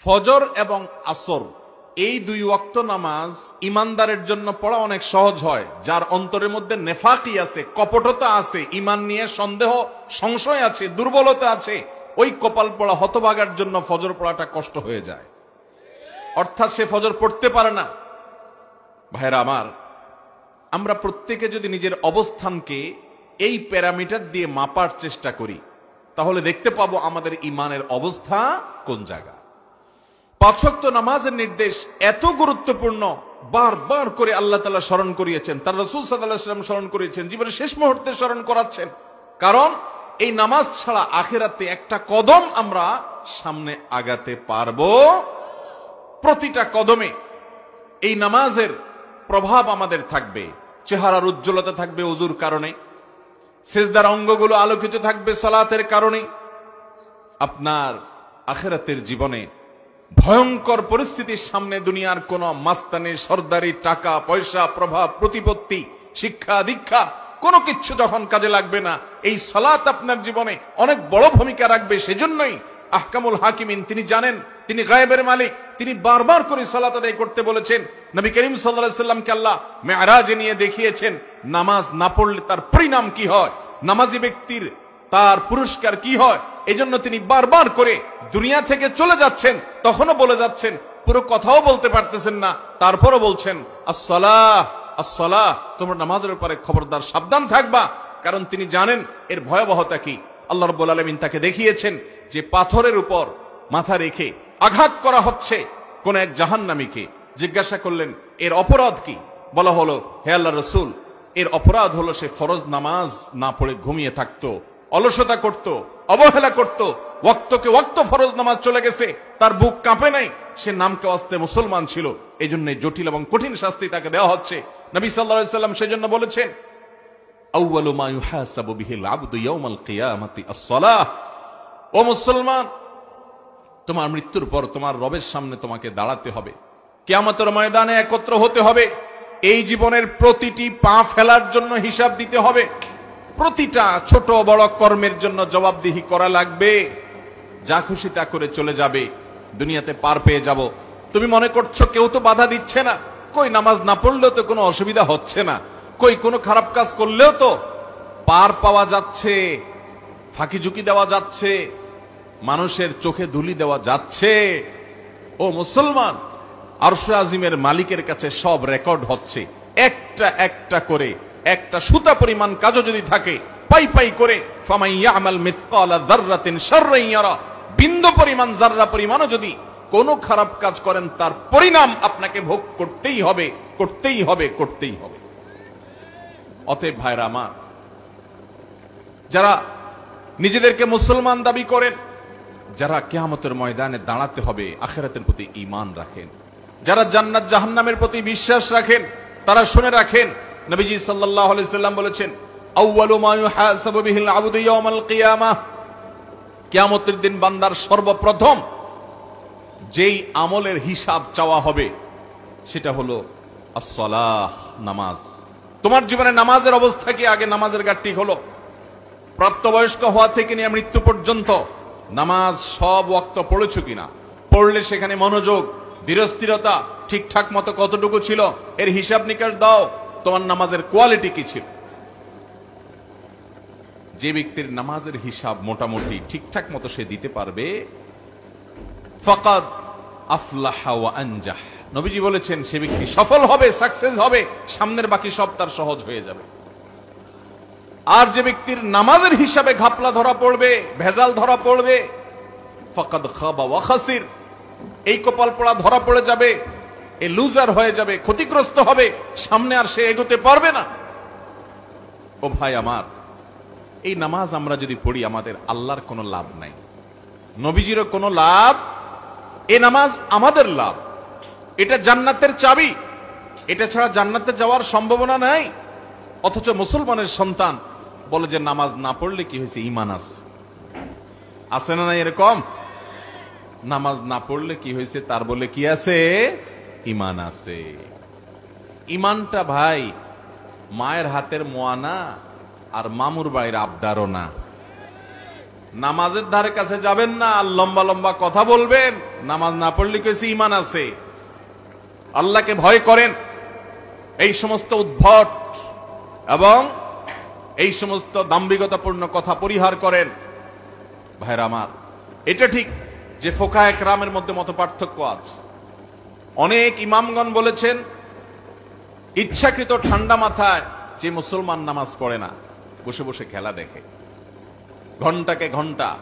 ফজর এবং আসর এই দুই ওয়াক্ত নামাজ ইমানদারের জন্য পড়া অনেক সহজ হয়। যার অন্তরের মধ্যে নেফাকি আছে, কপটতা আছে, ইমান নিয়ে সন্দেহ সংশয় আছে, দুর্বলতা আছে, ওই কপাল পড়া হতভাগার জন্য ফজর পড়াটা কষ্ট হয়ে যায়, অর্থাৎ সে ফজর পড়তে পারে না। ভাইরা আমার, আমরা প্রত্যেকে যদি নিজের অবস্থানকে এই প্যারামিটার দিয়ে মাপার চেষ্টা করি, তাহলে দেখতে পাবো আমাদের ইমানের অবস্থা কোন জায়গা। পাঁচ ওয়াক্ত নামাজের নির্দেশ এত গুরুত্বপূর্ণ, বারবার করে আল্লাহ তাআলা স্মরণ করিয়েছেন, তার রাসূল সাল্লাল্লাহু আলাইহি ওয়াসাল্লাম স্মরণ করিয়েছেন, জীবনের শেষ মুহূর্তে স্মরণ করাচ্ছেন। কারণ এই নামাজ ছাড়া আখিরাতে একটা কদম আমরা সামনে আগাতে পারবো। প্রতিটা কদমে এই নামাজের প্রভাব আমাদের থাকবে। চেহারার উজ্জ্বলতা থাকবে ওযুর কারণে, সিজদার অঙ্গগুলো আলোকিত থাকবে সালাতের কারণে। আপনার আখিরাতের জীবনে ভয়ঙ্কর পরিস্থিতির সামনে দুনিয়ার কোন মাস্তানি, সরদারি, টাকা পয়সা, প্রভাব, প্রতিপত্তি, শিক্ষা দীক্ষা কোনো কিছু যখন কাজে লাগবে না, এই সালাত আপনার জীবনে অনেক বড় ভূমিকা রাখবে। সেজন্যই আহকামুল হাকিমিন, তিনি জানেন, তিনি গায়েবের মালিক, তিনি বারবার করে সালাত আদায় করতে বলেছেন। নবী করিম সাল্লাল্লাহু আলাইহি সাল্লামকে আল্লাহ মেরাজে নিয়ে দেখিয়েছেন নামাজ না পড়লে তার পরিণাম কি হয়, নামাজি ব্যক্তির তার পুরস্কার কি হয়। এজন্য তিনি বারবার করে দুনিয়া থেকে চলে যাচ্ছেন, তখনও বলে যাচ্ছেন, পুরো কথাও বলতে পারতেছেন না, তারপরও বলছেন আসসালাহ আসসালাহ, তোমরা নামাজের উপরে খবরদার সাবধান থাকবা। কারণ তিনি জানেন এর ভয়াবহতা কি। আল্লাহ রাব্বুল আলামিন তাকে দেখিয়েছেন যে পাথরের উপর মাথা রেখে আঘাত করা হচ্ছে কোন এক জাহান্নামীকে। জিজ্ঞাসা করলেন এর অপরাধ কি? বলা হলো, হে আল্লাহর রাসূল, এর অপরাধ হলো সে ফরজ নামাজ না পড়ে ঘুমিয়ে থাকতো, অলসতা করত, অবহেলা করত, ওয়াক্তকে ওয়াক্ত ফরজ নামাজ চলে গেছে, তার বুক কাঁপে নাই, সে নামকে আস্তে মুসলমান ছিল। এই জন্য জটিল এবং কঠিন শাস্তি তাকে দেওয়া হচ্ছে। নবী সাল্লাল্লাহু আলাইহি সাল্লাম সেজন্য বলেছেন, আউয়ালু মা ইউহাসাবু বিহিল আবদু ইয়াউমাল কিয়ামাতি আস-সালাহ। ও মুসলমান, তোমার মৃত্যুর পর তোমার রবের সামনে তোমাকে দাঁড়াতে হবে, কিয়ামতের ময়দানে একত্র হতে হবে। এই জীবনের প্রতিটি পা ফেলার জন্য হিসাব দিতে হবে, প্রতিটা ছোট বড় কর্মের জন্য জবাবদিহি করা লাগবে। যা খুশি তা করে চলে যাবে, দুনিয়াতে পার পেয়ে যাব। তুমি মনে করছো কেউ তো বাধা দিচ্ছে না, কই নামাজ না পড়লেও তো কোনো অসুবিধা হচ্ছে না, কই কোনো খারাপ কাজ করলেও তো পার পাওয়া যাচ্ছে, ফাঁকি ঝুঁকি দেওয়া যাচ্ছে, মানুষের চোখে ধুলি দেওয়া যাচ্ছে। ও মুসলমান, আরশে আজিমের মালিকের কাছে সব রেকর্ড হচ্ছে, একটা একটা করে। একটা সুতা পরিমাণ কাজও যদি থাকে, পাই পাই করে, ফামান ইয়ামাল মিসকালা যাররাতিন শাররান ইয়ারা, বিন্দু পরিমাণ, যাররা পরিমাণও যদি কোনো খারাপ কাজ করেন, তার পরিণাম আপনাকে ভোগ করতেই হবে, করতেই হবে, করতেই হবে। অতএব ভাইরা আমার, যারা নিজেদেরকে মুসলমান দাবি করেন, যারা কিয়ামতের ময়দানে দাঁড়াতে হবে আখিরাতের প্রতি ঈমান রাখেন, যারা জান্নাত জাহান্নামের প্রতি বিশ্বাস রাখেন, তারা শুনে রাখেন, নবীজি সাল্লাল্লাহু আলাইহি সাল্লাম বলেছেন, আউয়ালু মা ইউহাসাবু বিহিল আবদু ইয়াউমাল কিয়ামাহ, কিয়ামতের দিন বান্দার সর্বপ্রথম যেই আমলের হিসাব চাওয়া হবে সেটা হলো আস-সালাহ, নামাজ। তোমার জীবনে নামাজের অবস্থা কি? আগে নামাজের ঘাটতি হলো। প্রাপ্তবয়স্ক হওয়া থেকে নিয়ে মৃত্যু পর্যন্ত নামাজ সব ওয়াক্ত পড়েছো কিনা, পড়লে সেখানে মনোযোগ, ধীরস্থিরতা ঠিকঠাক মতো কতটুকু ছিল, এর হিসাব নিকাশ দাও। তোমার নামাজের কোয়ালিটি কি ছিল? যে ব্যক্তির নামাজের হিসাব মোটামুটি ঠিকঠাক মতো সে দিতে পারবে, ফাকাদ আফলাহা ওয়া আনজাহ, নবীজি বলেছেন সে ব্যক্তি সফল হবে, সাকসেস হবে, সামনের বাকি সব তার সহজ হয়ে যাবে। আর যে ব্যক্তির নামাজের হিসাবে ঘাপলা ধরা পড়বে, ভেজাল ধরা পড়বে, ফাকাদ খাবা ওয়া খাসির, এই কপাল পড়া ধরা পড়ে যাবে, এ লুজার হয়ে যাবে, ক্ষতিগ্রস্ত হবে, সামনে আর সে এগোতে পারবে না। ও ভাই আমার, এই নামাজ আমরা যদি পড়ি আমাদের আল্লাহর কোনো লাভ নাই, নবীজিরও কোনো লাভ, এই নামাজ আমাদের লাভ। এটা জান্নাতের চাবি, এটা ছাড়া জান্নাতে যাওয়ার সম্ভাবনা নাই। অথচ মুসলমানের সন্তান বলে যে নামাজ না পড়লে কি হয়েছে, ঈমান আছে। আছে না নাই এরকম? নামাজ না পড়লে কি হয়েছে, তার বলে কি আছে, ঈমান আছে। ঈমানটা ভাই মায়ের হাতের মোয়া না, আর মামুর বাড়ির আবদারও না। নামাজের ধারে কাছে যাবেন না আর লম্বা লম্বা কথা বলবেন। নামাজ না পড়লে কেসি ইমান আছে। আল্লাহকে ভয় করেন। এই সমস্ত উদ্ভট এবং এই সমস্ত দাম্ভিকতাপূর্ণ কথা পরিহার করেন। ভাইরা আমার, এটা ঠিক যে ফোকায়ে কেরামের মধ্যে মত পার্থক্য আছে। অনেক ইমামগণ বলেছেন ইচ্ছাকৃত ঠান্ডা মাথায় যে মুসলমান নামাজ পড়ে না, বসে বসে খেলা দেখে ঘন্টাকে ঘন্টা